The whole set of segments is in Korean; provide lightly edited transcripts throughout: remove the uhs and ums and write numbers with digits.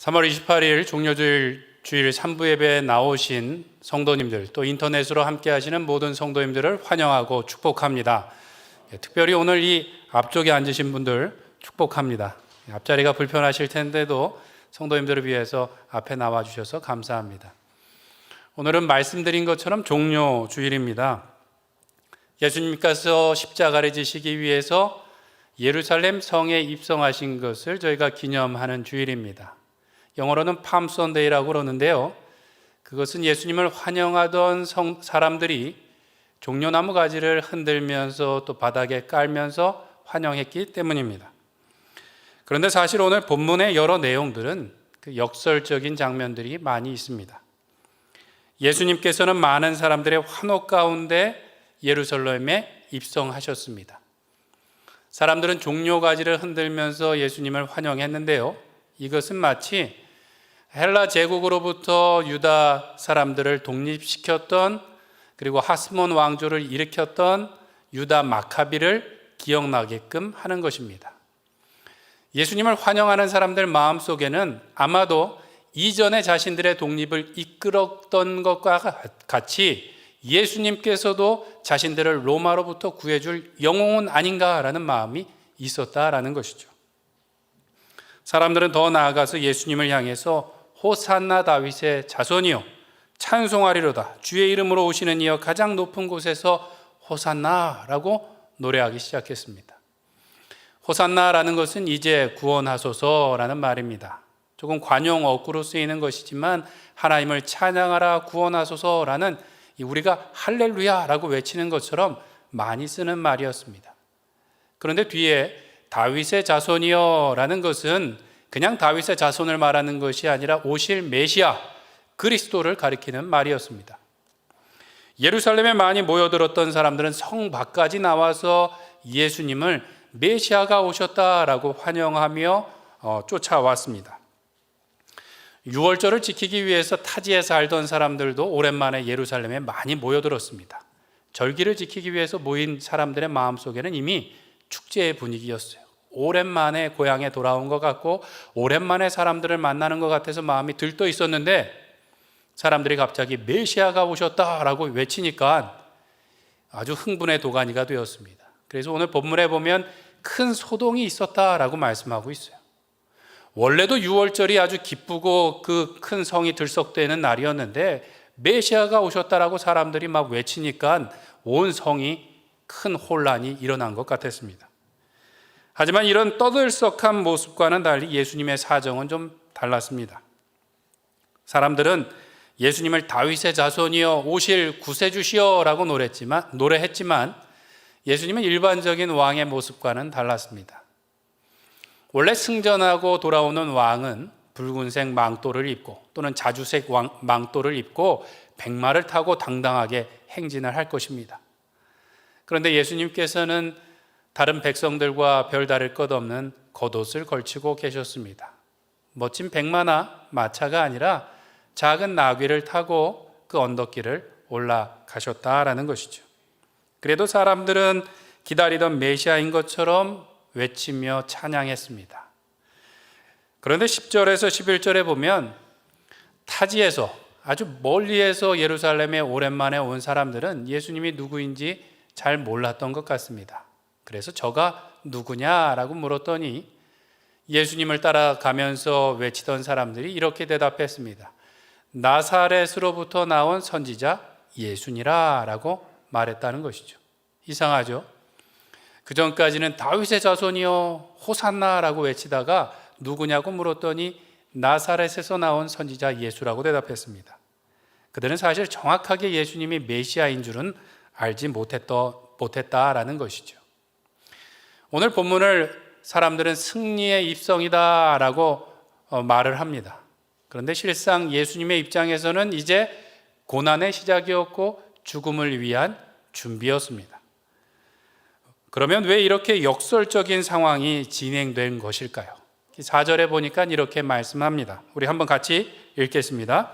3월 28일 종료주일 주일 3부 예배에 나오신 성도님들, 또 인터넷으로 함께 하시는 모든 성도님들을 환영하고 축복합니다. 특별히 오늘 이 앞쪽에 앉으신 분들 축복합니다. 앞자리가 불편하실 텐데도 성도님들을 위해서 앞에 나와 주셔서 감사합니다. 오늘은 말씀드린 것처럼 종료주일입니다. 예수님께서 십자가를 지시기 위해서 예루살렘 성에 입성하신 것을 저희가 기념하는 주일입니다. 영어로는 팜 선데이라고 그러는데요, 그것은 예수님을 환영하던 사람들이 종려나무 가지를 흔들면서 또 바닥에 깔면서 환영했기 때문입니다. 그런데 사실 오늘 본문의 여러 내용들은 그 역설적인 장면들이 많이 있습니다. 예수님께서는 많은 사람들의 환호 가운데 예루살렘에 입성하셨습니다. 사람들은 종려가지를 흔들면서 예수님을 환영했는데요, 이것은 마치 헬라 제국으로부터 유다 사람들을 독립시켰던, 그리고 하스몬 왕조를 일으켰던 유다 마카비를 기억나게끔 하는 것입니다. 예수님을 환영하는 사람들 마음속에는 아마도 이전에 자신들의 독립을 이끌었던 것과 같이 예수님께서도 자신들을 로마로부터 구해줄 영웅은 아닌가라는 마음이 있었다라는 것이죠. 사람들은 더 나아가서 예수님을 향해서 호산나 다윗의 자손이여 찬송하리로다, 주의 이름으로 오시는 이여 가장 높은 곳에서 호산나라고 노래하기 시작했습니다. 호산나라는 것은 이제 구원하소서라는 말입니다. 조금 관용 어구로 쓰이는 것이지만 하나님을 찬양하라 구원하소서라는, 우리가 할렐루야라고 외치는 것처럼 많이 쓰는 말이었습니다. 그런데 뒤에 다윗의 자손이여라는 것은 그냥 다윗의 자손을 말하는 것이 아니라 오실 메시아 그리스도를 가리키는 말이었습니다. 예루살렘에 많이 모여들었던 사람들은 성 밖까지 나와서 예수님을 메시아가 오셨다라고 환영하며 쫓아왔습니다. 유월절을 지키기 위해서 타지에 살던 사람들도 오랜만에 예루살렘에 많이 모여들었습니다. 절기를 지키기 위해서 모인 사람들의 마음속에는 이미 축제의 분위기였어요. 오랜만에 고향에 돌아온 것 같고 오랜만에 사람들을 만나는 것 같아서 마음이 들떠 있었는데, 사람들이 갑자기 메시아가 오셨다라고 외치니까 아주 흥분의 도가니가 되었습니다. 그래서 오늘 본문에 보면 큰 소동이 있었다라고 말씀하고 있어요. 원래도 유월절이 아주 기쁘고 그 큰 성이 들썩대는 날이었는데 메시아가 오셨다라고 사람들이 막 외치니까 온 성이 큰 혼란이 일어난 것 같았습니다. 하지만 이런 떠들썩한 모습과는 달리 예수님의 사정은 좀 달랐습니다. 사람들은 예수님을 다윗의 자손이여 오실 구세주시여 라고 노래했지만 예수님은 일반적인 왕의 모습과는 달랐습니다. 원래 승전하고 돌아오는 왕은 붉은색 망토를 입고 또는 자주색 망토를 입고 백마를 타고 당당하게 행진을 할 것입니다. 그런데 예수님께서는 다른 백성들과 별다를 것 없는 겉옷을 걸치고 계셨습니다. 멋진 백마나 마차가 아니라 작은 나귀를 타고 그 언덕길을 올라가셨다라는 것이죠. 그래도 사람들은 기다리던 메시아인 것처럼 외치며 찬양했습니다. 그런데 10절에서 11절에 보면 타지에서, 아주 멀리에서 예루살렘에 오랜만에 온 사람들은 예수님이 누구인지 잘 몰랐던 것 같습니다. 그래서 저가 누구냐라고 물었더니 예수님을 따라가면서 외치던 사람들이 이렇게 대답했습니다. 나사렛으로부터 나온 선지자 예수니라라고 말했다는 것이죠. 이상하죠? 그 전까지는 다윗의 자손이여 호산나라고 외치다가 누구냐고 물었더니 나사렛에서 나온 선지자 예수라고 대답했습니다. 그들은 사실 정확하게 예수님이 메시아인 줄은 알지 못했다라는 것이죠. 오늘 본문을 사람들은 승리의 입성이다라고 말을 합니다. 그런데 실상 예수님의 입장에서는 이제 고난의 시작이었고 죽음을 위한 준비였습니다. 그러면 왜 이렇게 역설적인 상황이 진행된 것일까요? 4절에 보니까 이렇게 말씀합니다. 우리 한번 같이 읽겠습니다.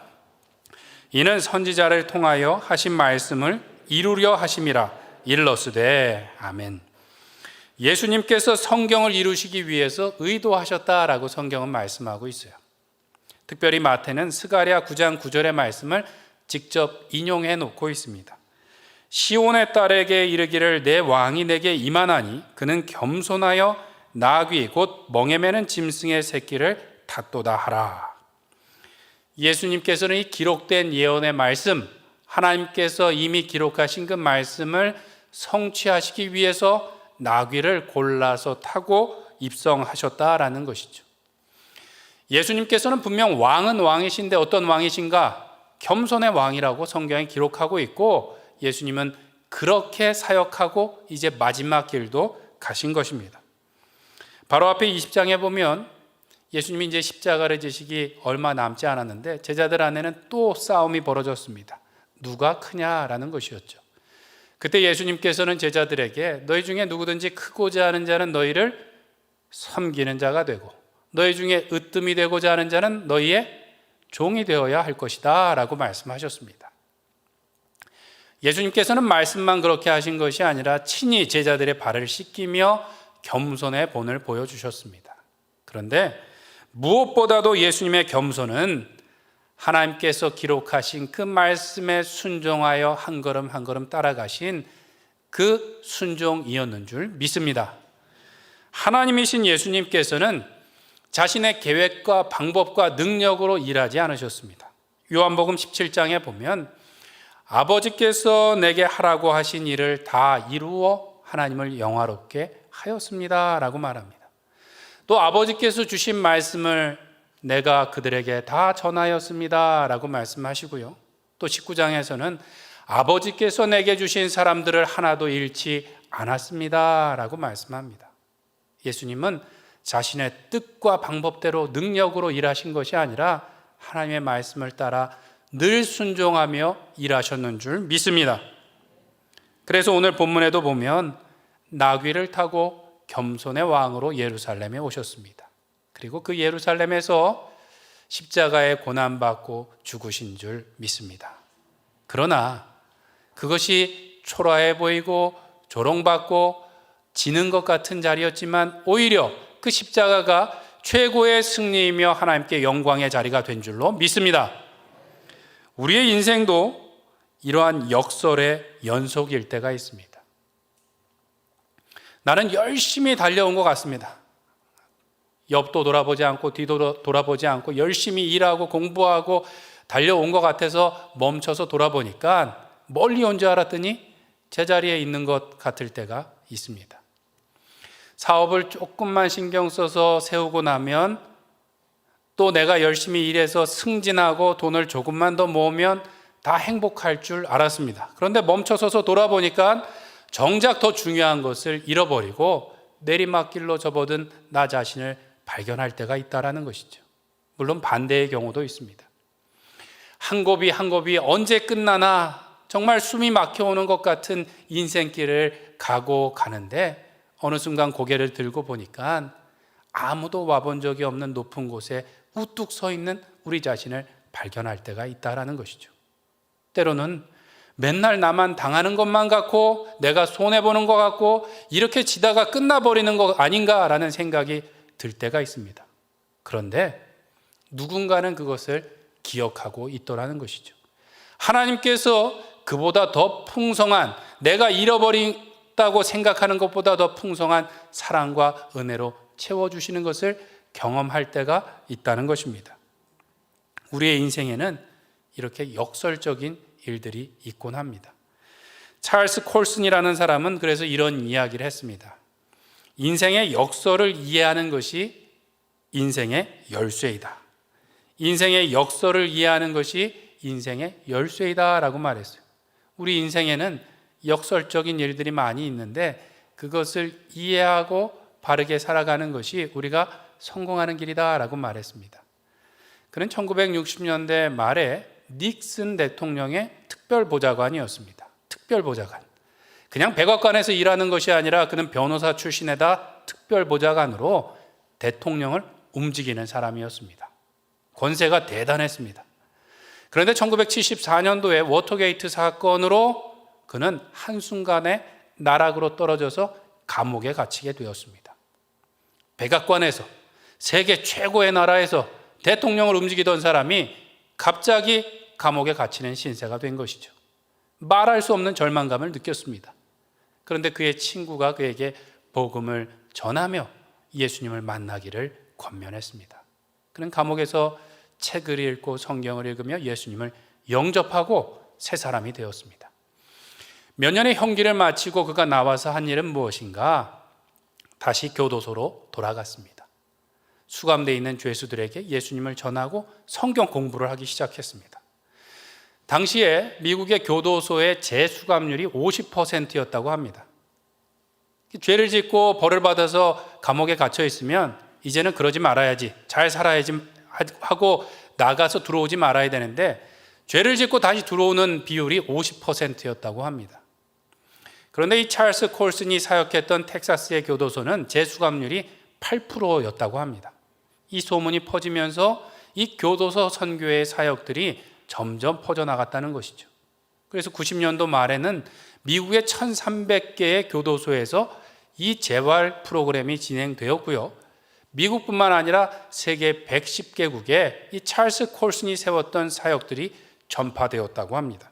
이는 선지자를 통하여 하신 말씀을 이루려 하심이라 일러스되 아멘. 예수님께서 성경을 이루시기 위해서 의도하셨다라고 성경은 말씀하고 있어요. 특별히 마태는 스가랴 9장 9절의 말씀을 직접 인용해 놓고 있습니다. 시온의 딸에게 이르기를 내 왕이 내게 임하나니 그는 겸손하여 나귀 곧 멍에 매는 짐승의 새끼를 탔도다 하라. 예수님께서는 이 기록된 예언의 말씀, 하나님께서 이미 기록하신 그 말씀을 성취하시기 위해서 나귀를 골라서 타고 입성하셨다라는 것이죠. 예수님께서는 분명 왕은 왕이신데 어떤 왕이신가? 겸손의 왕이라고 성경에 기록하고 있고, 예수님은 그렇게 사역하고 이제 마지막 길도 가신 것입니다. 바로 앞에 20장에 보면 예수님이 이제 십자가를 지시기 얼마 남지 않았는데 제자들 안에는 또 싸움이 벌어졌습니다. 누가 크냐라는 것이었죠. 그때 예수님께서는 제자들에게 너희 중에 누구든지 크고자 하는 자는 너희를 섬기는 자가 되고 너희 중에 으뜸이 되고자 하는 자는 너희의 종이 되어야 할 것이다 라고 말씀하셨습니다. 예수님께서는 말씀만 그렇게 하신 것이 아니라 친히 제자들의 발을 씻기며 겸손의 본을 보여주셨습니다. 그런데 무엇보다도 예수님의 겸손은 하나님께서 기록하신 그 말씀에 순종하여 한 걸음 한 걸음 따라가신 그 순종이었는 줄 믿습니다. 하나님이신 예수님께서는 자신의 계획과 방법과 능력으로 일하지 않으셨습니다. 요한복음 17장에 보면 아버지께서 내게 하라고 하신 일을 다 이루어 하나님을 영화롭게 하였습니다 라고 말합니다. 또 아버지께서 주신 말씀을 내가 그들에게 다 전하였습니다 라고 말씀하시고요. 또 19장에서는 아버지께서 내게 주신 사람들을 하나도 잃지 않았습니다 라고 말씀합니다. 예수님은 자신의 뜻과 방법대로 능력으로 일하신 것이 아니라 하나님의 말씀을 따라 늘 순종하며 일하셨는 줄 믿습니다. 그래서 오늘 본문에도 보면 나귀를 타고 겸손의 왕으로 예루살렘에 오셨습니다. 그리고 그 예루살렘에서 십자가에 고난받고 죽으신 줄 믿습니다. 그러나 그것이 초라해 보이고 조롱받고 지는 것 같은 자리였지만 오히려 그 십자가가 최고의 승리이며 하나님께 영광의 자리가 된 줄로 믿습니다. 우리의 인생도 이러한 역설의 연속일 때가 있습니다. 나는 열심히 달려온 것 같습니다. 옆도 돌아보지 않고 뒤도 돌아보지 않고 열심히 일하고 공부하고 달려온 것 같아서 멈춰서 돌아보니까 멀리 온 줄 알았더니 제자리에 있는 것 같을 때가 있습니다. 사업을 조금만 신경 써서 세우고 나면 또 내가 열심히 일해서 승진하고 돈을 조금만 더 모으면 다 행복할 줄 알았습니다. 그런데 멈춰서서 돌아보니까 정작 더 중요한 것을 잃어버리고 내리막길로 접어든 나 자신을 발견할 때가 있다는 것이죠. 물론 반대의 경우도 있습니다. 한 곱이 한 곱이 언제 끝나나 정말 숨이 막혀오는 것 같은 인생길을 가고 가는데 어느 순간 고개를 들고 보니까 아무도 와본 적이 없는 높은 곳에 우뚝 서 있는 우리 자신을 발견할 때가 있다는 것이죠. 때로는 맨날 나만 당하는 것만 같고 내가 손해보는 것 같고 이렇게 지다가 끝나버리는 것 아닌가라는 생각이 들 때가 있습니다. 그런데 누군가는 그것을 기억하고 있더라는 것이죠. 하나님께서 그보다 더 풍성한, 내가 잃어버린다고 생각하는 것보다 더 풍성한 사랑과 은혜로 채워주시는 것을 경험할 때가 있다는 것입니다. 우리의 인생에는 이렇게 역설적인 일들이 있곤 합니다. 찰스 콜슨이라는 사람은 그래서 이런 이야기를 했습니다. 인생의 역설을 이해하는 것이 인생의 열쇠이다. 인생의 역설을 이해하는 것이 인생의 열쇠이다 라고 말했어요. 우리 인생에는 역설적인 일들이 많이 있는데 그것을 이해하고 바르게 살아가는 것이 우리가 성공하는 길이다 라고 말했습니다. 그는 1960년대 말에 닉슨 대통령의 특별보좌관이었습니다. 특별보좌관. 그냥 백악관에서 일하는 것이 아니라 그는 변호사 출신에다 특별보좌관으로 대통령을 움직이는 사람이었습니다. 권세가 대단했습니다. 그런데 1974년도에 워터게이트 사건으로 그는 한순간에 나락으로 떨어져서 감옥에 갇히게 되었습니다. 백악관에서 세계 최고의 나라에서 대통령을 움직이던 사람이 갑자기 감옥에 갇히는 신세가 된 것이죠. 말할 수 없는 절망감을 느꼈습니다. 그런데 그의 친구가 그에게 복음을 전하며 예수님을 만나기를 권면했습니다. 그는 감옥에서 책을 읽고 성경을 읽으며 예수님을 영접하고 새 사람이 되었습니다. 몇 년의 형기를 마치고 그가 나와서 한 일은 무엇인가? 다시 교도소로 돌아갔습니다. 수감되어 있는 죄수들에게 예수님을 전하고 성경 공부를 하기 시작했습니다. 당시에 미국의 교도소의 재수감률이 50%였다고 합니다. 죄를 짓고 벌을 받아서 감옥에 갇혀 있으면 이제는 그러지 말아야지, 잘 살아야지 하고 나가서 들어오지 말아야 되는데 죄를 짓고 다시 들어오는 비율이 50%였다고 합니다. 그런데 이 찰스 콜슨이 사역했던 텍사스의 교도소는 재수감률이 8%였다고 합니다. 이 소문이 퍼지면서 이 교도소 선교의 사역들이 점점 퍼져나갔다는 것이죠. 그래서 90년도 말에는 미국의 1300개의 교도소에서 이 재활 프로그램이 진행되었고요. 미국뿐만 아니라 세계 110개국에 이 찰스 콜슨이 세웠던 사역들이 전파되었다고 합니다.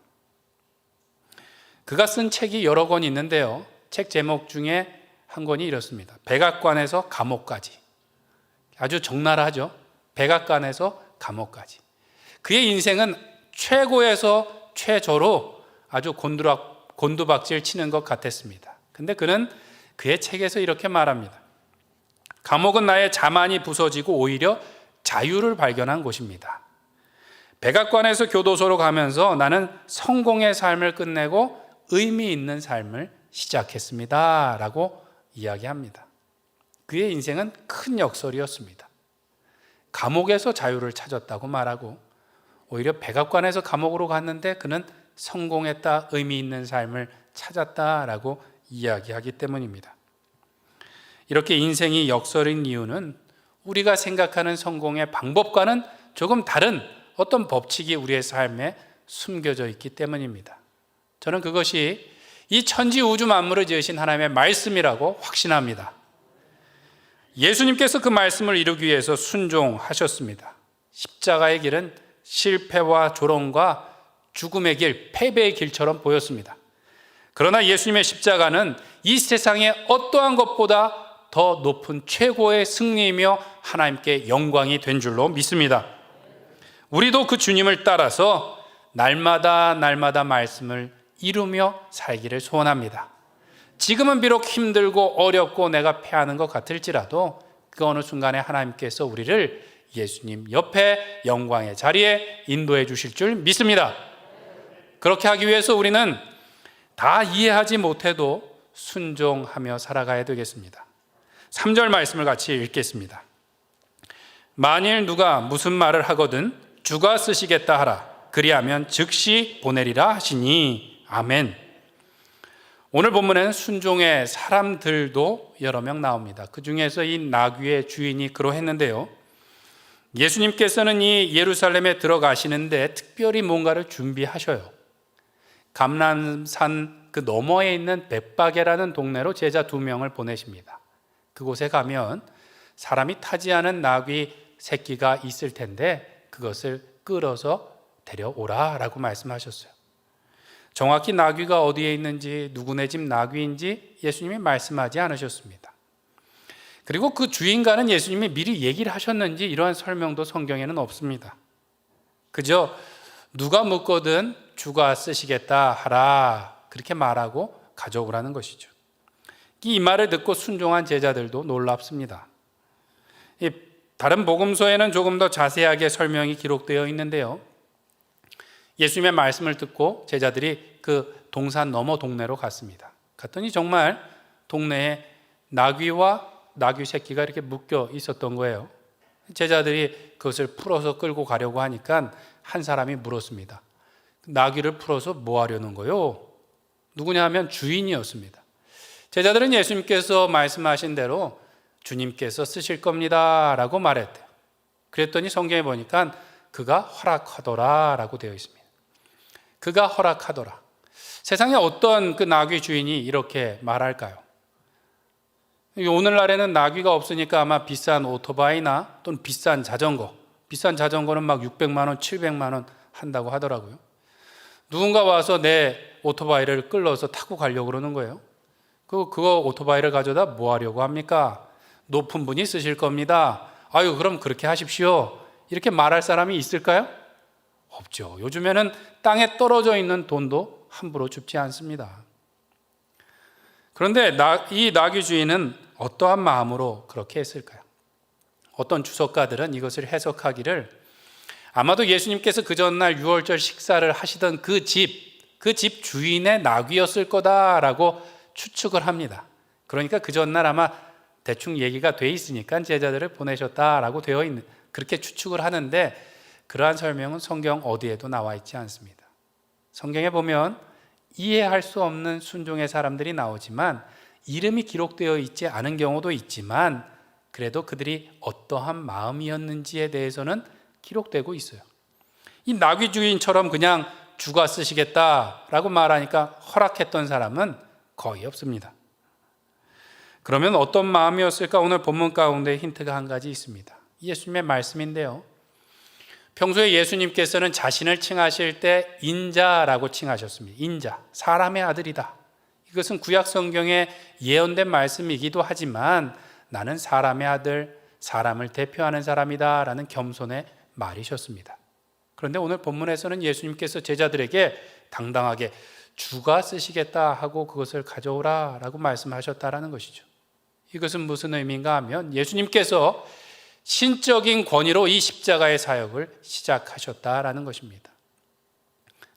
그가 쓴 책이 여러 권 있는데요. 책 제목 중에 한 권이 이렇습니다. 백악관에서 감옥까지. 아주 적나라하죠. 백악관에서 감옥까지. 그의 인생은 최고에서 최저로 아주 곤두박질 치는 것 같았습니다. 근데 그는 그의 책에서 이렇게 말합니다. 감옥은 나의 자만이 부서지고 오히려 자유를 발견한 곳입니다. 백악관에서 교도소로 가면서 나는 성공의 삶을 끝내고 의미 있는 삶을 시작했습니다. 라고 이야기합니다. 그의 인생은 큰 역설이었습니다. 감옥에서 자유를 찾았다고 말하고 오히려 백악관에서 감옥으로 갔는데 그는 성공했다, 의미 있는 삶을 찾았다라고 이야기하기 때문입니다. 이렇게 인생이 역설인 이유는 우리가 생각하는 성공의 방법과는 조금 다른 어떤 법칙이 우리의 삶에 숨겨져 있기 때문입니다. 저는 그것이 이 천지 우주 만물을 지으신 하나님의 말씀이라고 확신합니다. 예수님께서 그 말씀을 이루기 위해서 순종하셨습니다. 십자가의 길은 실패와 조롱과 죽음의 길, 패배의 길처럼 보였습니다. 그러나 예수님의 십자가는 이 세상의 어떠한 것보다 더 높은 최고의 승리이며 하나님께 영광이 된 줄로 믿습니다. 우리도 그 주님을 따라서 날마다 말씀을 이루며 살기를 소원합니다. 지금은 비록 힘들고 어렵고 내가 패하는 것 같을지라도 그 어느 순간에 하나님께서 우리를 예수님 옆에 영광의 자리에 인도해 주실 줄 믿습니다. 그렇게 하기 위해서 우리는 다 이해하지 못해도 순종하며 살아가야 되겠습니다. 3절 말씀을 같이 읽겠습니다. 만일 누가 무슨 말을 하거든 주가 쓰시겠다 하라. 그리하면 즉시 보내리라 하시니 아멘. 오늘 본문에는 순종의 사람들도 여러 명 나옵니다. 그 중에서 이 나귀의 주인이 그러했는데요. 예수님께서는 이 예루살렘에 들어가시는데 특별히 뭔가를 준비하셔요. 감람산 그 너머에 있는 벳바게라는 동네로 제자 2명을 보내십니다. 그곳에 가면 사람이 타지 않은 나귀 새끼가 있을 텐데 그것을 끌어서 데려오라 라고 말씀하셨어요. 정확히 나귀가 어디에 있는지 누구네 집 나귀인지 예수님이 말씀하지 않으셨습니다. 그리고 그 주인과는 예수님이 미리 얘기를 하셨는지 이러한 설명도 성경에는 없습니다. 그저 누가 묻거든 주가 쓰시겠다 하라 그렇게 말하고 가져오라는 것이죠. 이 말을 듣고 순종한 제자들도 놀랍습니다. 다른 복음서에는 조금 더 자세하게 설명이 기록되어 있는데요. 예수님의 말씀을 듣고 제자들이 그 동산 너머 동네로 갔습니다. 갔더니 정말 동네에 나귀와 나귀 새끼가 이렇게 묶여 있었던 거예요. 제자들이 그것을 풀어서 끌고 가려고 하니까 한 사람이 물었습니다. 나귀를 풀어서 뭐 하려는 거요? 누구냐 하면 주인이었습니다. 제자들은 예수님께서 말씀하신 대로 주님께서 쓰실 겁니다 라고 말했대요. 그랬더니 성경에 보니까 그가 허락하더라 라고 되어 있습니다. 그가 허락하더라. 세상에 어떤 그 나귀 주인이 이렇게 말할까요? 오늘날에는 나귀가 없으니까 아마 비싼 오토바이나 또는 비싼 자전거 비싼 자전거는 막 600만 원, 700만 원 한다고 하더라고요. 누군가 와서 내 오토바이를 끌어서 타고 가려고 그러는 거예요. 그거 오토바이를 가져다 뭐 하려고 합니까? 높은 분이 쓰실 겁니다. 아유, 그럼 그렇게 하십시오. 이렇게 말할 사람이 있을까요? 없죠. 요즘에는 땅에 떨어져 있는 돈도 함부로 줍지 않습니다. 그런데 이 나귀 주인은 어떠한 마음으로 그렇게 했을까요? 어떤 주석가들은 이것을 해석하기를 아마도 예수님께서 그 전날 유월절 식사를 하시던 그 집 주인의 나귀였을 거다라고 추측을 합니다. 그러니까 그 전날 아마 대충 얘기가 돼 있으니까 제자들을 보내셨다라고 되어 있는, 그렇게 추측을 하는데 그러한 설명은 성경 어디에도 나와 있지 않습니다. 성경에 보면 이해할 수 없는 순종의 사람들이 나오지만 이름이 기록되어 있지 않은 경우도 있지만 그래도 그들이 어떠한 마음이었는지에 대해서는 기록되고 있어요. 이 나귀 주인처럼 그냥 주가 쓰시겠다라고 말하니까 허락했던 사람은 거의 없습니다. 그러면 어떤 마음이었을까? 오늘 본문 가운데 힌트가 한 가지 있습니다. 예수님의 말씀인데요. 평소에 예수님께서는 자신을 칭하실 때 인자라고 칭하셨습니다. 인자, 사람의 아들이다. 이것은 구약 성경에 예언된 말씀이기도 하지만 나는 사람의 아들, 사람을 대표하는 사람이다 라는 겸손의 말이셨습니다. 그런데 오늘 본문에서는 예수님께서 제자들에게 당당하게 주가 쓰시겠다 하고 그것을 가져오라 라고 말씀하셨다라는 것이죠. 이것은 무슨 의미인가 하면 예수님께서 신적인 권위로 이 십자가의 사역을 시작하셨다라는 것입니다.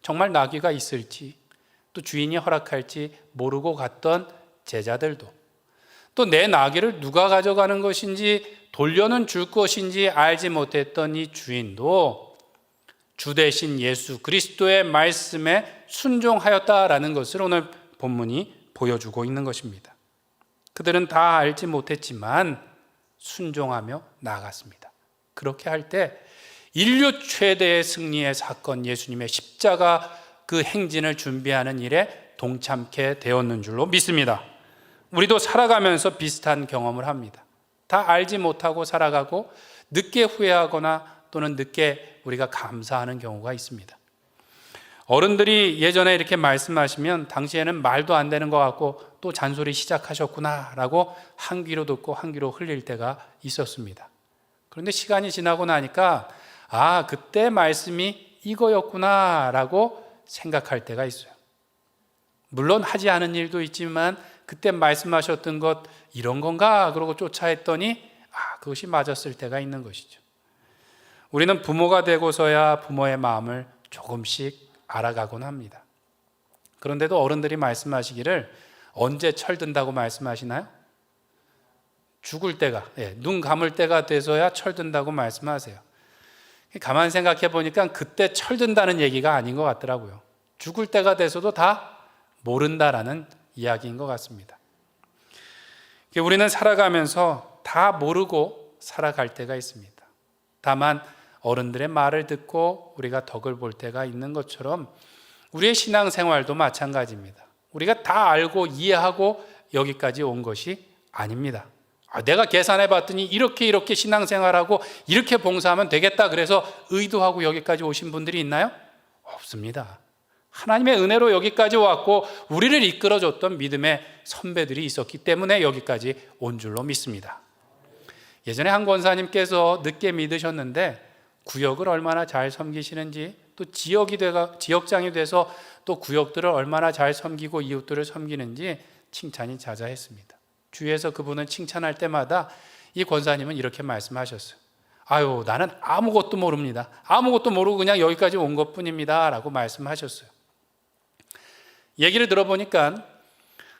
정말 나귀가 있을지 또 주인이 허락할지 모르고 갔던 제자들도 또 내 나귀를 누가 가져가는 것인지 돌려는 줄 것인지 알지 못했던 이 주인도 주 대신 예수 그리스도의 말씀에 순종하였다라는 것을 오늘 본문이 보여주고 있는 것입니다. 그들은 다 알지 못했지만 순종하며 나아갔습니다. 그렇게 할 때 인류 최대의 승리의 사건, 예수님의 십자가 그 행진을 준비하는 일에 동참케 되었는 줄로 믿습니다. 우리도 살아가면서 비슷한 경험을 합니다. 다 알지 못하고 살아가고 늦게 후회하거나 또는 늦게 우리가 감사하는 경우가 있습니다. 어른들이 예전에 이렇게 말씀하시면 당시에는 말도 안 되는 것 같고 또 잔소리 시작하셨구나 라고 한 귀로 듣고 한 귀로 흘릴 때가 있었습니다. 그런데 시간이 지나고 나니까 그때 말씀이 이거였구나 라고 생각할 때가 있어요. 물론 하지 않은 일도 있지만 그때 말씀하셨던 것 이런 건가 그러고 쫓아 했더니 그것이 맞았을 때가 있는 것이죠. 우리는 부모가 되고서야 부모의 마음을 조금씩 알아가곤 합니다. 그런데도 어른들이 말씀하시기를 언제 철든다고 말씀하시나요? 죽을 때가, 눈 감을 때가 돼서야 철든다고 말씀하세요. 가만히 생각해 보니까 그때 철든다는 얘기가 아닌 것 같더라고요. 죽을 때가 돼서도 다 모른다라는 이야기인 것 같습니다. 우리는 살아가면서 다 모르고 살아갈 때가 있습니다. 다만 어른들의 말을 듣고 우리가 덕을 볼 때가 있는 것처럼 우리의 신앙생활도 마찬가지입니다. 우리가 다 알고 이해하고 여기까지 온 것이 아닙니다. 내가 계산해 봤더니 이렇게 신앙생활하고 이렇게 봉사하면 되겠다 그래서 의도하고 여기까지 오신 분들이 있나요? 없습니다. 하나님의 은혜로 여기까지 왔고 우리를 이끌어줬던 믿음의 선배들이 있었기 때문에 여기까지 온 줄로 믿습니다. 예전에 한 권사님께서 늦게 믿으셨는데 구역을 얼마나 잘 섬기시는지 또 지역장이 돼서 또 구역들을 얼마나 잘 섬기고 이웃들을 섬기는지 칭찬이 자자했습니다. 주위에서 그분은 칭찬할 때마다 이 권사님은 이렇게 말씀하셨어요. 나는 아무것도 모릅니다. 아무것도 모르고 그냥 여기까지 온 것뿐입니다 라고 말씀하셨어요. 얘기를 들어보니까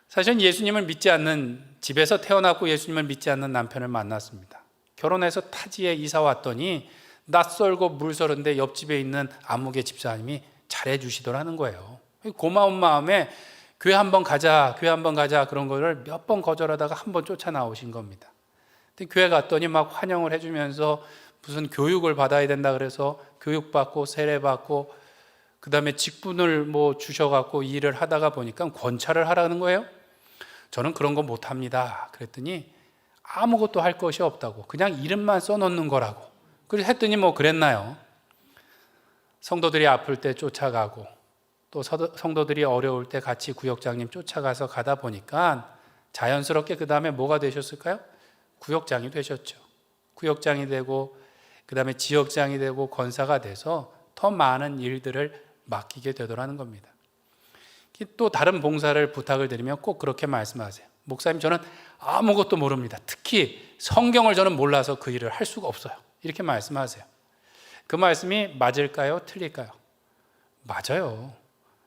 사실은 예수님을 믿지 않는, 집에서 태어났고 예수님을 믿지 않는 남편을 만났습니다. 결혼해서 타지에 이사 왔더니 낯설고 물서른데 옆집에 있는 안목의 집사님이 잘해주시더라는 거예요. 고마운 마음에 교회 한번 가자 그런 거를 몇 번 거절하다가 한 번 쫓아 나오신 겁니다. 근데 교회 갔더니 막 환영을 해주면서 무슨 교육을 받아야 된다 그래서 교육받고 세례받고 그 다음에 직분을 주셔갖고 일을 하다가 보니까 권찰을 하라는 거예요. 저는 그런 거 못합니다. 그랬더니 아무것도 할 것이 없다고 그냥 이름만 써놓는 거라고 그래서 했더니 뭐 그랬나요? 성도들이 아플 때 쫓아가고 또 성도들이 어려울 때 같이 구역장님 쫓아가서 가다 보니까 자연스럽게 그 다음에 뭐가 되셨을까요? 구역장이 되셨죠. 구역장이 되고 그 다음에 지역장이 되고 권사가 돼서 더 많은 일들을 맡기게 되더라는 겁니다. 또 다른 봉사를 부탁을 드리면 꼭 그렇게 말씀하세요. 목사님, 저는 아무것도 모릅니다. 특히 성경을 저는 몰라서 그 일을 할 수가 없어요. 이렇게 말씀하세요. 그 말씀이 맞을까요? 틀릴까요? 맞아요.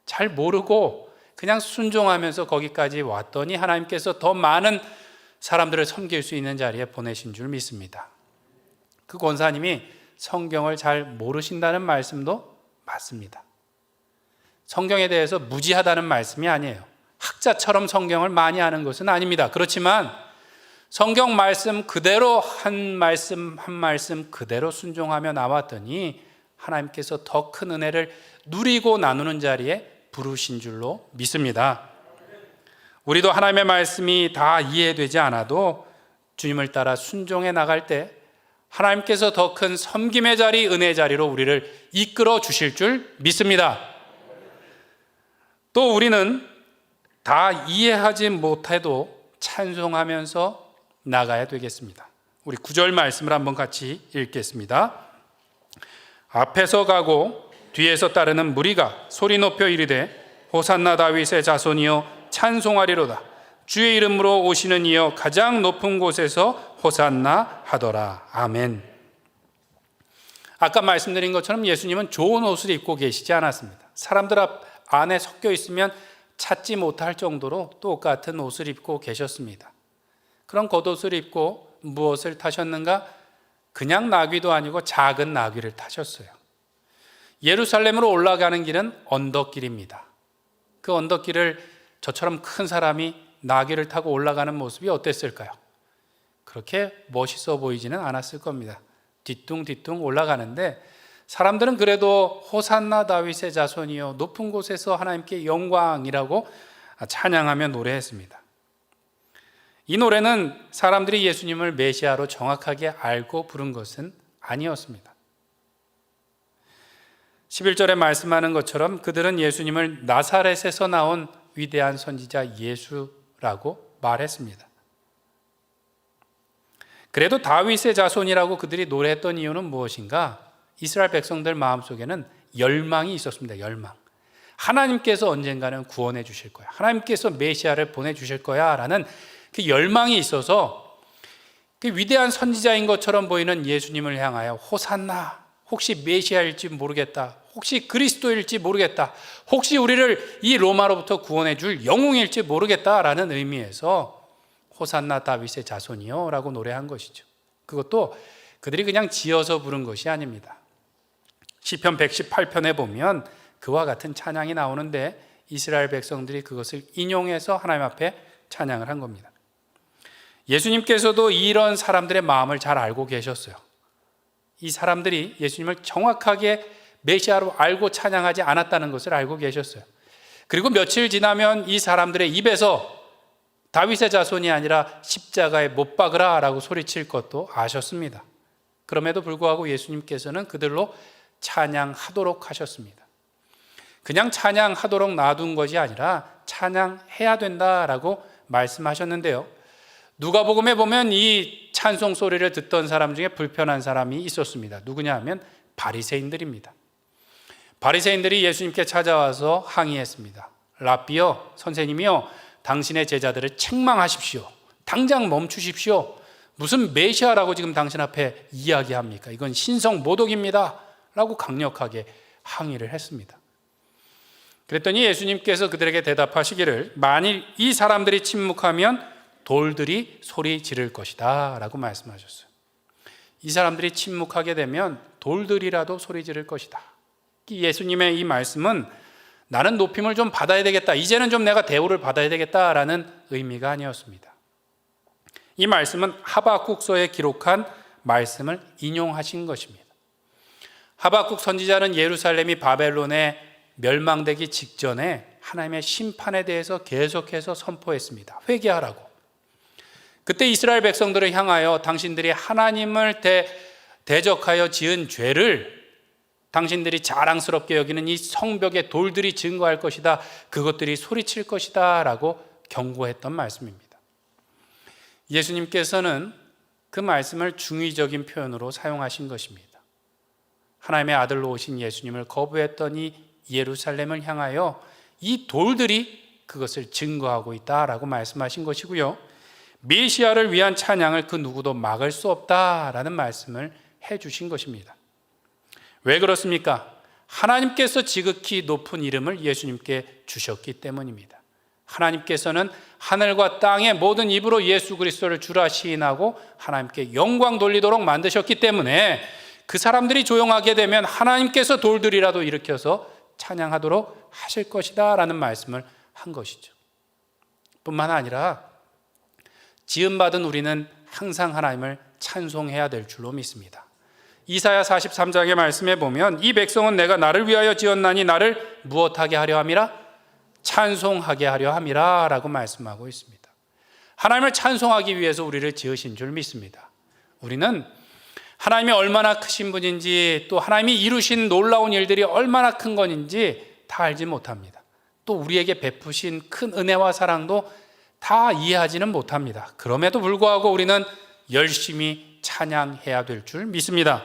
잘 모르고 그냥 순종하면서 거기까지 왔더니 하나님께서 더 많은 사람들을 섬길 수 있는 자리에 보내신 줄 믿습니다. 그 권사님이 성경을 잘 모르신다는 말씀도 맞습니다. 성경에 대해서 무지하다는 말씀이 아니에요. 학자처럼 성경을 많이 아는 것은 아닙니다. 그렇지만 성경 말씀 그대로 한 말씀 한 말씀 그대로 순종하며 나왔더니 하나님께서 더 큰 은혜를 누리고 나누는 자리에 부르신 줄로 믿습니다. 우리도 하나님의 말씀이 다 이해되지 않아도 주님을 따라 순종해 나갈 때 하나님께서 더 큰 섬김의 자리, 은혜의 자리로 우리를 이끌어 주실 줄 믿습니다. 또 우리는 다 이해하지 못해도 찬송하면서 나가야 되겠습니다. 우리 9절 말씀을 한번 같이 읽겠습니다. 앞에서 가고 뒤에서 따르는 무리가 소리 높여 이르되 호산나 다윗의 자손이여 찬송하리로다. 주의 이름으로 오시는 이여 가장 높은 곳에서 호산나 하더라. 아멘. 아까 말씀드린 것처럼 예수님은 좋은 옷을 입고 계시지 않았습니다. 사람들 안에 섞여 있으면 찾지 못할 정도로 똑같은 옷을 입고 계셨습니다. 그런 겉옷을 입고 무엇을 타셨는가? 그냥 나귀도 아니고 작은 나귀를 타셨어요. 예루살렘으로 올라가는 길은 언덕길입니다. 그 언덕길을 저처럼 큰 사람이 나귀를 타고 올라가는 모습이 어땠을까요? 그렇게 멋있어 보이지는 않았을 겁니다. 뒤뚱뒤뚱 올라가는데 사람들은 그래도 호산나 다윗의 자손이여 높은 곳에서 하나님께 영광이라고 찬양하며 노래했습니다. 이 노래는 사람들이 예수님을 메시아로 정확하게 알고 부른 것은 아니었습니다. 11절에 말씀하는 것처럼 그들은 예수님을 나사렛에서 나온 위대한 선지자 예수라고 말했습니다. 그래도 다윗의 자손이라고 그들이 노래했던 이유는 무엇인가? 이스라엘 백성들 마음속에는 열망이 있었습니다. 열망. 하나님께서 언젠가는 구원해 주실 거야. 하나님께서 메시아를 보내주실 거야 라는 그 열망이 있어서 그 위대한 선지자인 것처럼 보이는 예수님을 향하여 호산나, 혹시 메시아일지 모르겠다, 혹시 그리스도일지 모르겠다, 혹시 우리를 이 로마로부터 구원해 줄 영웅일지 모르겠다라는 의미에서 호산나 다윗의 자손이요 라고 노래한 것이죠. 그것도 그들이 그냥 지어서 부른 것이 아닙니다. 시편 118편에 보면 그와 같은 찬양이 나오는데 이스라엘 백성들이 그것을 인용해서 하나님 앞에 찬양을 한 겁니다. 예수님께서도 이런 사람들의 마음을 잘 알고 계셨어요. 이 사람들이 예수님을 정확하게 메시아로 알고 찬양하지 않았다는 것을 알고 계셨어요. 그리고 며칠 지나면 이 사람들의 입에서 다윗의 자손이 아니라 십자가에 못 박으라 라고 소리칠 것도 아셨습니다. 그럼에도 불구하고 예수님께서는 그들로 찬양하도록 하셨습니다. 그냥 찬양하도록 놔둔 것이 아니라 찬양해야 된다라고 말씀하셨는데요. 누가복음에 보면 이 찬송 소리를 듣던 사람 중에 불편한 사람이 있었습니다. 누구냐 하면 바리새인들입니다. 바리새인들이 예수님께 찾아와서 항의했습니다. 랍비여, 선생님이여, 당신의 제자들을 책망하십시오. 당장 멈추십시오. 무슨 메시아라고 지금 당신 앞에 이야기합니까? 이건 신성 모독입니다 라고 강력하게 항의를 했습니다. 그랬더니 예수님께서 그들에게 대답하시기를 만일 이 사람들이 침묵하면 돌들이 소리 지를 것이다 라고 말씀하셨어요. 이 사람들이 침묵하게 되면 돌들이라도 소리 지를 것이다. 예수님의 이 말씀은 나는 높임을 좀 받아야 되겠다, 이제는 좀 내가 대우를 받아야 되겠다라는 의미가 아니었습니다. 이 말씀은 하박국서에 기록한 말씀을 인용하신 것입니다. 하박국 선지자는 예루살렘이 바벨론에 멸망되기 직전에 하나님의 심판에 대해서 계속해서 선포했습니다. 회개하라고. 그때 이스라엘 백성들을 향하여 당신들이 하나님을 대적하여 지은 죄를 당신들이 자랑스럽게 여기는 이 성벽의 돌들이 증거할 것이다. 그것들이 소리칠 것이다 라고 경고했던 말씀입니다. 예수님께서는 그 말씀을 중의적인 표현으로 사용하신 것입니다. 하나님의 아들로 오신 예수님을 거부했던 이 예루살렘을 향하여 이 돌들이 그것을 증거하고 있다라고 말씀하신 것이고요. 메시아를 위한 찬양을 그 누구도 막을 수 없다라는 말씀을 해주신 것입니다. 왜 그렇습니까? 하나님께서 지극히 높은 이름을 예수님께 주셨기 때문입니다. 하나님께서는 하늘과 땅의 모든 입으로 예수 그리스도를 주라 시인하고 하나님께 영광 돌리도록 만드셨기 때문에 그 사람들이 조용하게 되면 하나님께서 돌들이라도 일으켜서 찬양하도록 하실 것이다 라는 말씀을 한 것이죠. 뿐만 아니라 지음받은 우리는 항상 하나님을 찬송해야 될 줄로 믿습니다. 이사야 43장의 말씀에 보면 이 백성은 내가 나를 위하여 지었나니 나를 무엇하게 하려 함이라? 찬송하게 하려 함이라 라고 말씀하고 있습니다. 하나님을 찬송하기 위해서 우리를 지으신 줄 믿습니다. 우리는 하나님이 얼마나 크신 분인지 또 하나님이 이루신 놀라운 일들이 얼마나 큰 건지 다 알지 못합니다. 또 우리에게 베푸신 큰 은혜와 사랑도 다 이해하지는 못합니다. 그럼에도 불구하고 우리는 열심히 찬양해야 될 줄 믿습니다.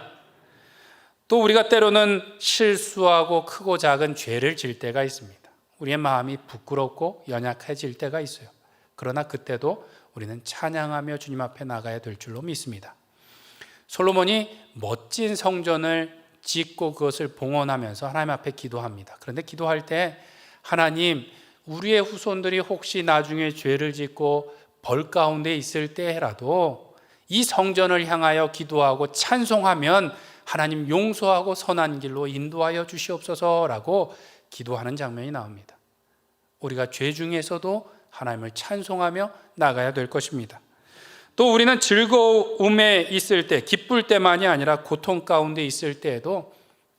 또 우리가 때로는 실수하고 크고 작은 죄를 질 때가 있습니다. 우리의 마음이 부끄럽고 연약해질 때가 있어요. 그러나 그때도 우리는 찬양하며 주님 앞에 나가야 될 줄로 믿습니다. 솔로몬이 멋진 성전을 짓고 그것을 봉헌하면서 하나님 앞에 기도합니다. 그런데 기도할 때 하나님, 우리의 후손들이 혹시 나중에 죄를 짓고 벌 가운데 있을 때라도 이 성전을 향하여 기도하고 찬송하면 하나님 용서하고 선한 길로 인도하여 주시옵소서라고 기도하는 장면이 나옵니다. 우리가 죄 중에서도 하나님을 찬송하며 나가야 될 것입니다. 또 우리는 즐거움에 있을 때, 기쁠 때만이 아니라 고통 가운데 있을 때에도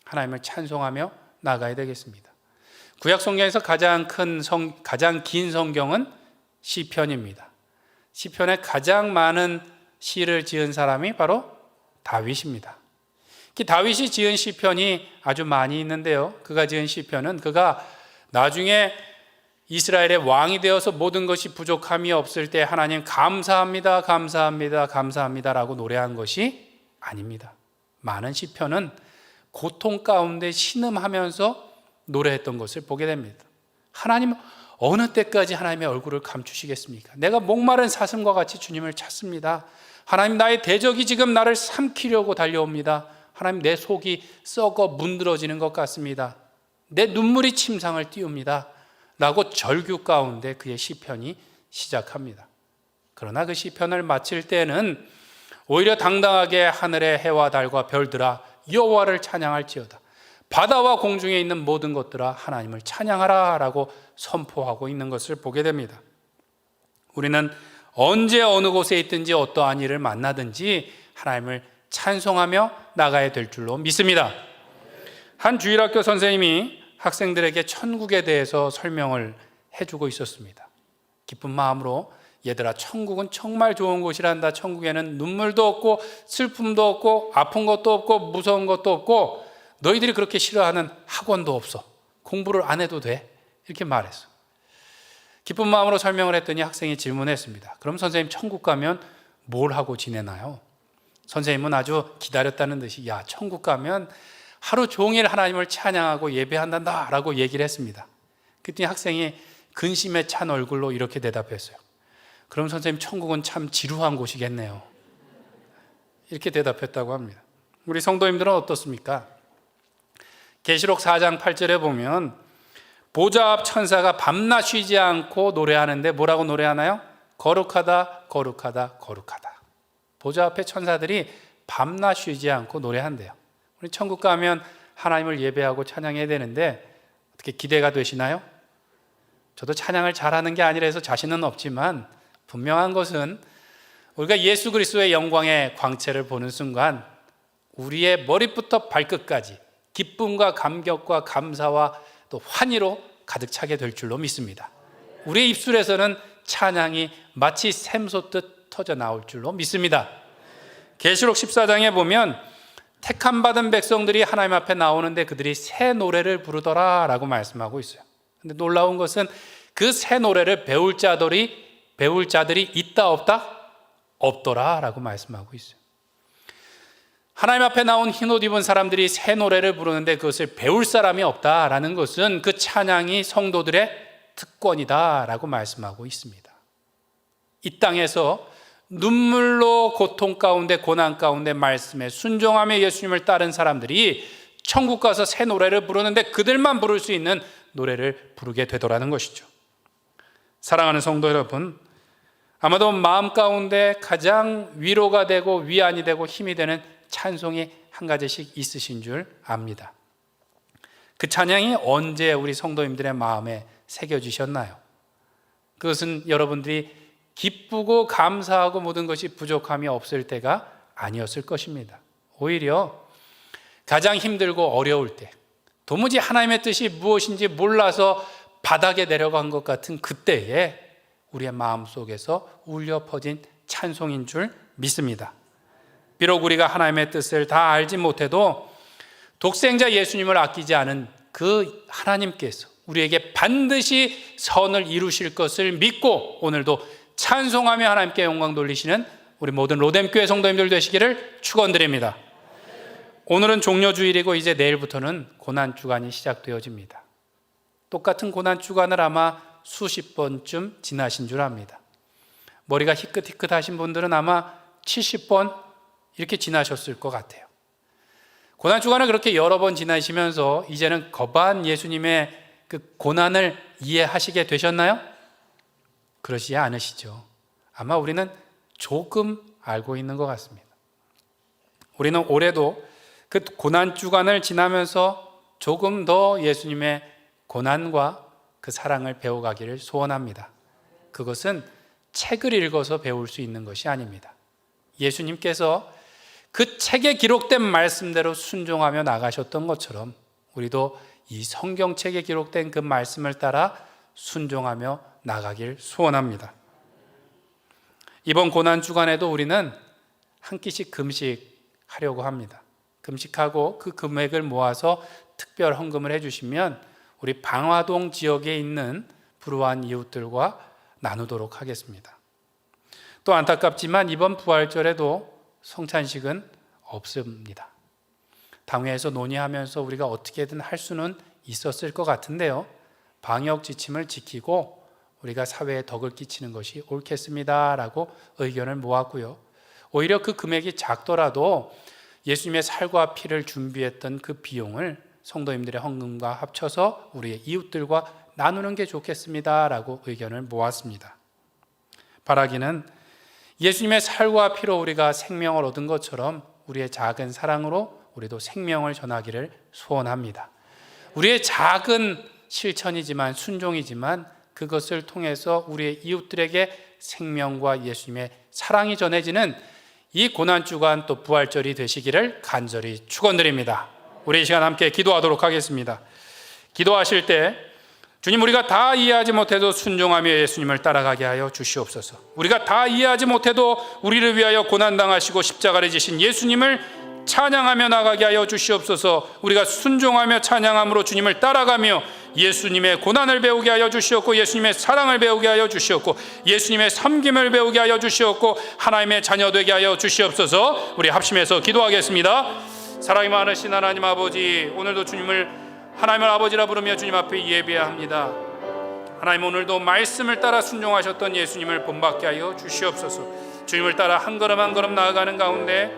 하나님을 찬송하며 나가야 되겠습니다. 구약 성경에서 가장 긴 성경은 시편입니다. 시편에 가장 많은 시를 지은 사람이 바로 다윗입니다. 다윗이 지은 시편이 아주 많이 있는데요. 그가 지은 시편은 그가 나중에 이스라엘의 왕이 되어서 모든 것이 부족함이 없을 때 하나님 감사합니다, 감사합니다, 감사합니다라고 노래한 것이 아닙니다. 많은 시편은 고통 가운데 신음하면서 노래했던 것을 보게 됩니다. 하나님, 어느 때까지 하나님의 얼굴을 감추시겠습니까? 내가 목마른 사슴과 같이 주님을 찾습니다. 하나님, 나의 대적이 지금 나를 삼키려고 달려옵니다. 하나님, 내 속이 썩어 문드러지는 것 같습니다. 내 눈물이 침상을 띄웁니다 라고 절규 가운데 그의 시편이 시작합니다. 그러나 그 시편을 마칠 때는 오히려 당당하게 하늘의 해와 달과 별들아 여호와를 찬양할지어다, 바다와 공중에 있는 모든 것들아 하나님을 찬양하라 라고 선포하고 있는 것을 보게 됩니다. 우리는 언제 어느 곳에 있든지 어떠한 일을 만나든지 하나님을 찬송하며 나가야 될 줄로 믿습니다. 한 주일학교 선생님이 학생들에게 천국에 대해서 설명을 해주고 있었습니다. 기쁜 마음으로, 얘들아, 천국은 정말 좋은 곳이란다. 천국에는 눈물도 없고 슬픔도 없고 아픈 것도 없고 무서운 것도 없고 너희들이 그렇게 싫어하는 학원도 없어. 공부를 안 해도 돼. 이렇게 말했어. 기쁜 마음으로 설명을 했더니 학생이 질문했습니다. 그럼 선생님, 천국 가면 뭘 하고 지내나요? 선생님은 아주 기다렸다는 듯이, 야, 천국 가면 하루 종일 하나님을 찬양하고 예배한단다 라고 얘기를 했습니다. 그랬더니 학생이 근심에 찬 얼굴로 이렇게 대답했어요. 그럼 선생님, 천국은 참 지루한 곳이겠네요. 이렇게 대답했다고 합니다. 우리 성도님들은 어떻습니까? 계시록 4장 8절에 보면 보좌 앞 천사가 밤낮 쉬지 않고 노래하는데 뭐라고 노래하나요? 거룩하다, 거룩하다, 거룩하다. 보좌 앞에 천사들이 밤낮 쉬지 않고 노래한대요. 우리 천국 가면 하나님을 예배하고 찬양해야 되는데 어떻게 기대가 되시나요? 저도 찬양을 잘하는 게 아니라 해서 자신은 없지만 분명한 것은 우리가 예수 그리스도의 영광의 광채를 보는 순간 우리의 머리부터 발끝까지 기쁨과 감격과 감사와 또 환희로 가득 차게 될 줄로 믿습니다. 우리의 입술에서는 찬양이 마치 샘솟듯 터져 나올 줄로 믿습니다. 계시록 14장에 보면 택함 받은 백성들이 하나님 앞에 나오는데 그들이 새 노래를 부르더라 라고 말씀하고 있어요. 근데 놀라운 것은 그 새 노래를 배울 자들이 있다 없다? 없더라 라고 말씀하고 있어요. 하나님 앞에 나온 흰옷 입은 사람들이 새 노래를 부르는데 그것을 배울 사람이 없다라는 것은 그 찬양이 성도들의 특권이다라고 말씀하고 있습니다. 이 땅에서 눈물로 고통 가운데 고난 가운데 말씀에 순종하며 예수님을 따른 사람들이 천국 가서 새 노래를 부르는데 그들만 부를 수 있는 노래를 부르게 되더라는 것이죠. 사랑하는 성도 여러분, 아마도 마음 가운데 가장 위로가 되고 위안이 되고 힘이 되는 찬송이 한 가지씩 있으신 줄 압니다. 그 찬양이 언제 우리 성도님들의 마음에 새겨지셨나요? 그것은 여러분들이 기쁘고 감사하고 모든 것이 부족함이 없을 때가 아니었을 것입니다. 오히려 가장 힘들고 어려울 때, 도무지 하나님의 뜻이 무엇인지 몰라서 바닥에 내려간 것 같은 그때에 우리의 마음속에서 울려 퍼진 찬송인 줄 믿습니다. 비록 우리가 하나님의 뜻을 다 알지 못해도 독생자 예수님을 아끼지 않은 그 하나님께서 우리에게 반드시 선을 이루실 것을 믿고 오늘도 찬송하며 하나님께 영광 돌리시는 우리 모든 로뎀교회 성도님들 되시기를 축원드립니다. 오늘은 종료주일이고 이제 내일부터는 고난주간이 시작되어집니다. 똑같은 고난주간을 아마 수십 번쯤 지나신 줄 압니다. 머리가 희끗희끗하신 분들은 아마 70번 이렇게 지나셨을 것 같아요. 고난주간을 그렇게 여러 번 지나시면서 이제는 거반 예수님의 그 고난을 이해하시게 되셨나요? 그러시지 않으시죠. 아마 우리는 조금 알고 있는 것 같습니다. 우리는 올해도 그 고난주간을 지나면서 조금 더 예수님의 고난과 그 사랑을 배워가기를 소원합니다. 그것은 책을 읽어서 배울 수 있는 것이 아닙니다. 예수님께서 그 책에 기록된 말씀대로 순종하며 나가셨던 것처럼 우리도 이 성경책에 기록된 그 말씀을 따라 순종하며 나가길 소원합니다. 이번 고난주간에도 우리는 한 끼씩 금식하려고 합니다. 금식하고 그 금액을 모아서 특별 헌금을 해주시면 우리 방화동 지역에 있는 불우한 이웃들과 나누도록 하겠습니다. 또 안타깝지만 이번 부활절에도 성찬식은 없습니다. 당회에서 논의하면서 우리가 어떻게든 할 수는 있었을 것 같은데요, 방역 지침을 지키고 우리가 사회에 덕을 끼치는 것이 옳겠습니다라고 의견을 모았고요, 오히려 그 금액이 작더라도 예수님의 살과 피를 준비했던 그 비용을 성도님들의 헌금과 합쳐서 우리의 이웃들과 나누는 게 좋겠습니다라고 의견을 모았습니다. 바라기는 예수님의 살과 피로 우리가 생명을 얻은 것처럼 우리의 작은 사랑으로 우리도 생명을 전하기를 소원합니다. 우리의 작은 실천이지만 순종이지만 그것을 통해서 우리의 이웃들에게 생명과 예수님의 사랑이 전해지는 이 고난주간 또 부활절이 되시기를 간절히 축원드립니다. 우리 이 시간 함께 기도하도록 하겠습니다. 기도하실 때 주님, 우리가 다 이해하지 못해도 순종하며 예수님을 따라가게 하여 주시옵소서. 우리가 다 이해하지 못해도 우리를 위하여 고난당하시고 십자가를 지신 예수님을 찬양하며 나가게 하여 주시옵소서. 우리가 순종하며 찬양함으로 주님을 따라가며 예수님의 고난을 배우게 하여 주시옵고 예수님의 사랑을 배우게 하여 주시옵고 예수님의 섬김을 배우게 하여 주시옵고 하나님의 자녀 되게 하여 주시옵소서. 우리 합심해서 기도하겠습니다. 사랑이 많으신 하나님 아버지, 오늘도 주님을 하나님을 아버지라 부르며 주님 앞에 예배합니다. 하나님, 오늘도 말씀을 따라 순종하셨던 예수님을 본받게 하여 주시옵소서. 주님을 따라 한 걸음 한 걸음 나아가는 가운데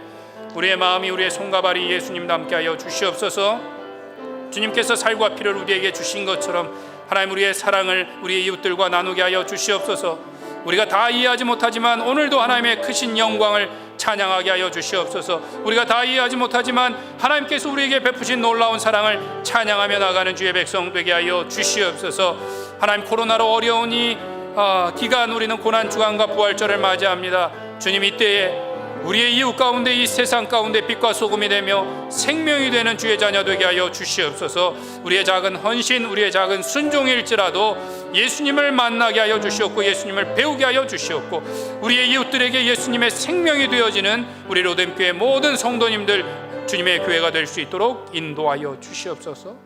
우리의 마음이 우리의 손과 발이 예수님 닮게 하여 주시옵소서. 주님께서 살과 피를 우리에게 주신 것처럼 하나님, 우리의 사랑을 우리의 이웃들과 나누게 하여 주시옵소서. 우리가 다 이해하지 못하지만 오늘도 하나님의 크신 영광을 찬양하게 하여 주시옵소서. 우리가 다 이해하지 못하지만 하나님께서 우리에게 베푸신 놀라운 사랑을 찬양하며 나가는 주의 백성 되게 하여 주시옵소서. 하나님, 코로나로 어려운 이 기간 우리는 고난주간과 부활절을 맞이합니다. 주님, 이때에 우리의 이웃 가운데 이 세상 가운데 빛과 소금이 되며 생명이 되는 주의 자녀 되게 하여 주시옵소서. 우리의 작은 헌신, 우리의 작은 순종일지라도 예수님을 만나게 하여 주시옵고 예수님을 배우게 하여 주시옵고 우리의 이웃들에게 예수님의 생명이 되어지는 우리 로뎀교회 모든 성도님들 주님의 교회가 될 수 있도록 인도하여 주시옵소서.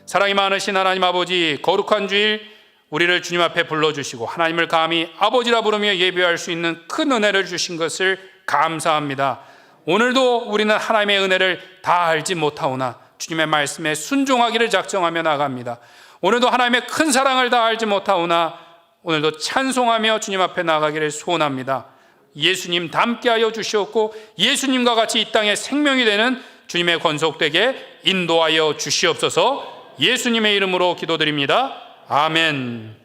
사랑이 많으신 하나님 아버지, 거룩한 주일 우리를 주님 앞에 불러주시고 하나님을 감히 아버지라 부르며 예배할 수 있는 큰 은혜를 주신 것을 감사합니다. 오늘도 우리는 하나님의 은혜를 다 알지 못하오나 주님의 말씀에 순종하기를 작정하며 나갑니다. 오늘도 하나님의 큰 사랑을 다 알지 못하오나 오늘도 찬송하며 주님 앞에 나가기를 소원합니다. 예수님 닮게 하여 주시옵고 예수님과 같이 이 땅에 생명이 되는 주님의 권속되게 인도하여 주시옵소서. 예수님의 이름으로 기도드립니다. 아멘.